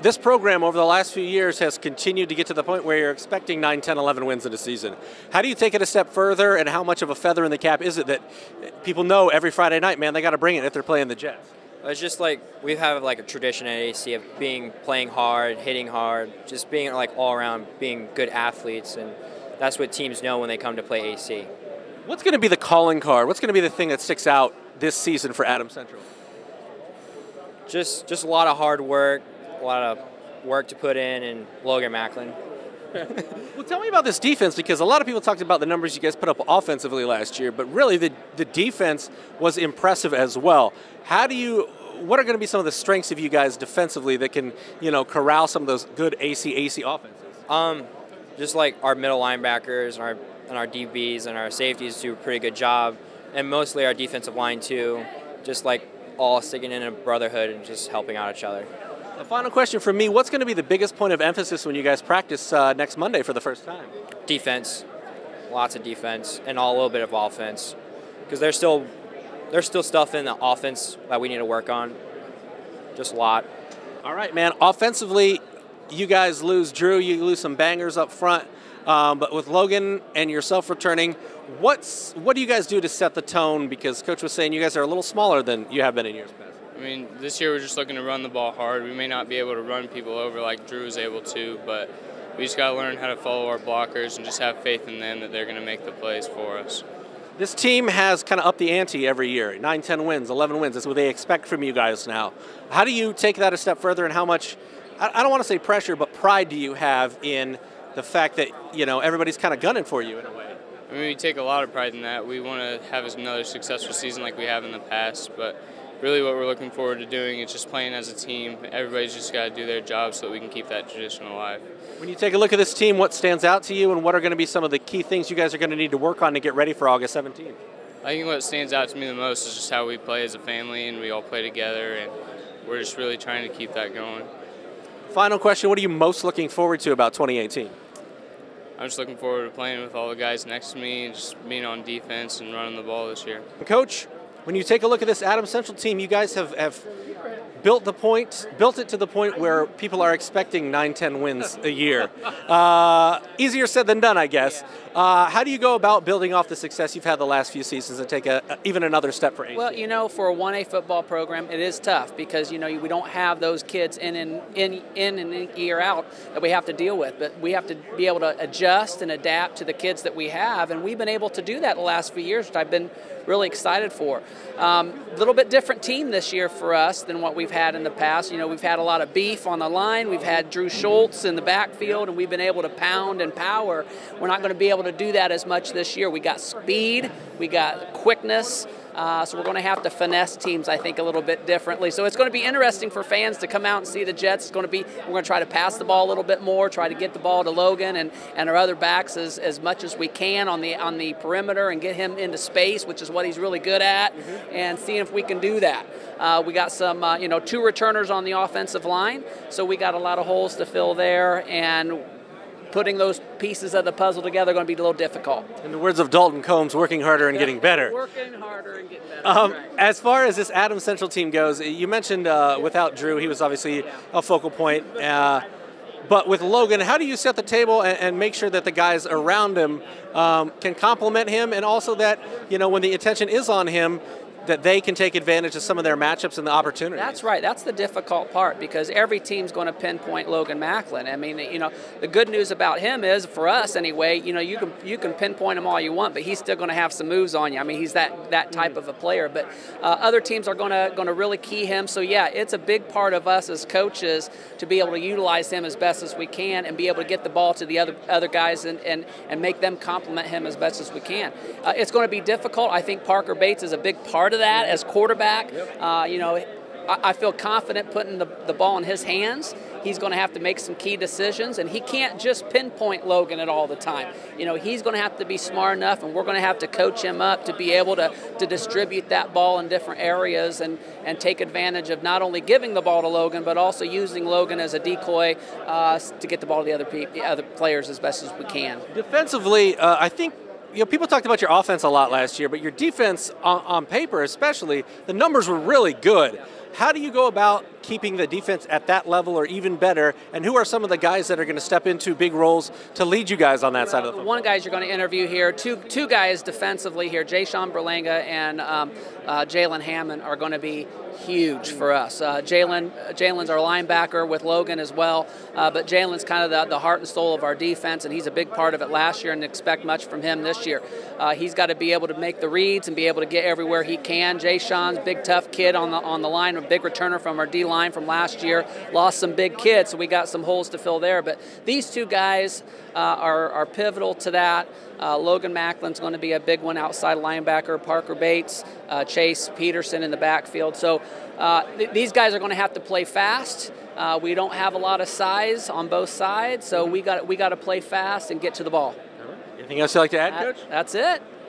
this program over the last few years has continued to get to the point where you're expecting 9, 10, 11 wins in a season. How do you take it a step further, and how much of a feather in the cap is it that people know every Friday night, man, they got to bring it if they're playing the Jets? It's just like we have like a tradition at AC of playing hard, hitting hard, just being like all around being good athletes, and that's what teams know when they come to play AC. What's going to be the calling card? What's going to be the thing that sticks out this season for Adams Central? Just a lot of hard work, a lot of work to put in, and Logan Macklin. Well, tell me about this defense, because a lot of people talked about the numbers you guys put up offensively last year, but really the defense was impressive as well. What are going to be some of the strengths of you guys defensively that can, corral some of those good AC offenses? Just like our middle linebackers and our DBs and our safeties do a pretty good job, and mostly our defensive line too. Just like all sticking in a brotherhood and just helping out each other. The final question from me, what's going to be the biggest point of emphasis when you guys practice next Monday for the first time? Defense. Lots of defense and a little bit of offense. Because there's still stuff in the offense that we need to work on. Just a lot. All right, man. Offensively, you guys lose Drew. You lose some bangers up front. But with Logan and yourself returning, what do you guys do to set the tone? Because Coach was saying you guys are a little smaller than you have been in years past. I mean, this year we're just looking to run the ball hard. We may not be able to run people over like Drew was able to, but we just got to learn how to follow our blockers and just have faith in them that they're going to make the plays for us. This team has kind of upped the ante every year, 9, 10 wins, 11 wins. That's what they expect from you guys now. How do you take that a step further, and how much, I don't want to say pressure, but pride do you have in the fact that, everybody's kind of gunning for you in a way? I mean, we take a lot of pride in that. We want to have another successful season like we have in the past, but really what we're looking forward to doing is just playing as a team. Everybody's just got to do their job so that we can keep that tradition alive. When you take a look at this team, what stands out to you, and what are going to be some of the key things you guys are going to need to work on to get ready for August 17th? I think what stands out to me the most is just how we play as a family, and we all play together, and we're just really trying to keep that going. Final question, what are you most looking forward to about 2018? I'm just looking forward to playing with all the guys next to me and just being on defense and running the ball this year. Coach, when you take a look at this Adams Central team, you guys have built it to the point where people are expecting 9, 10 wins a year. Easier said than done, I guess. How do you go about building off the success you've had the last few seasons and take even another step for AC? Well, for a 1A football program, it is tough because, we don't have those kids in and year out that we have to deal with. But we have to be able to adjust and adapt to the kids that we have, and we've been able to do that the last few years, which I've been really excited for. A little bit different team this year for us than what we've had in the past. We've had a lot of beef on the line. We've had Drew Schultz in the backfield, and we've been able to pound and power. We're not going to be able to do that as much this year. We got speed. We got quickness. So we're going to have to finesse teams, I think, a little bit differently. So it's going to be interesting for fans to come out and see the Jets. We're going to try to pass the ball a little bit more, try to get the ball to Logan and our other backs as much as we can on the perimeter and get him into space, which is what he's really good at, and seeing if we can do that. We got some, 2 returners on the offensive line, so we got a lot of holes to fill there, and putting those pieces of the puzzle together are going to be a little difficult. In the words of Dalton Combs, working harder and getting better. Working harder and getting better. Right. As far as this Adams Central team goes, you mentioned without Drew, he was obviously a focal point. But with Logan, how do you set the table and make sure that the guys around him can complement him, and also that, when the attention is on him, that they can take advantage of some of their matchups and the opportunities? That's right. That's the difficult part, because every team's going to pinpoint Logan Macklin. I mean, the good news about him is, for us anyway, you can pinpoint him all you want, but he's still going to have some moves on you. I mean, he's that type of a player. But other teams are going to really key him. So yeah, it's a big part of us as coaches to be able to utilize him as best as we can and be able to get the ball to the other guys and make them complement him as best as we can. It's going to be difficult. I think Parker Bates is a big part of that as quarterback. I feel confident putting the ball in his hands. He's going to have to make some key decisions, and he can't just pinpoint Logan at all the time. He's going to have to be smart enough, and we're going to have to coach him up to be able to distribute that ball in different areas and take advantage of not only giving the ball to Logan, but also using Logan as a decoy to get the ball to the other players as best as we can. Defensively, I think people talked about your offense a lot last year, but your defense on paper especially, the numbers were really good. How do you go about keeping the defense at that level or even better? And who are some of the guys that are going to step into big roles to lead you guys on that side of the football? One guy you're going to interview here, two guys defensively here, Jashawn Berlanga and Jalen Hammond are going to be huge for us. Jalen's our linebacker with Logan as well, but Jalen's kind of the heart and soul of our defense, and he's a big part of it last year, and expect much from him this year. He's got to be able to make the reads and be able to get everywhere he can. Jashawn's big, tough kid on the line, a big returner from our D-line from last year. Lost some big kids, so we got some holes to fill there. But these two guys are pivotal to that. Logan Macklin's going to be a big one, outside linebacker. Parker Bates, Chase Peterson in the backfield. So these guys are going to have to play fast. We don't have a lot of size on both sides, so we got to play fast and get to the ball. Anything else you'd like to add, Coach? That's it.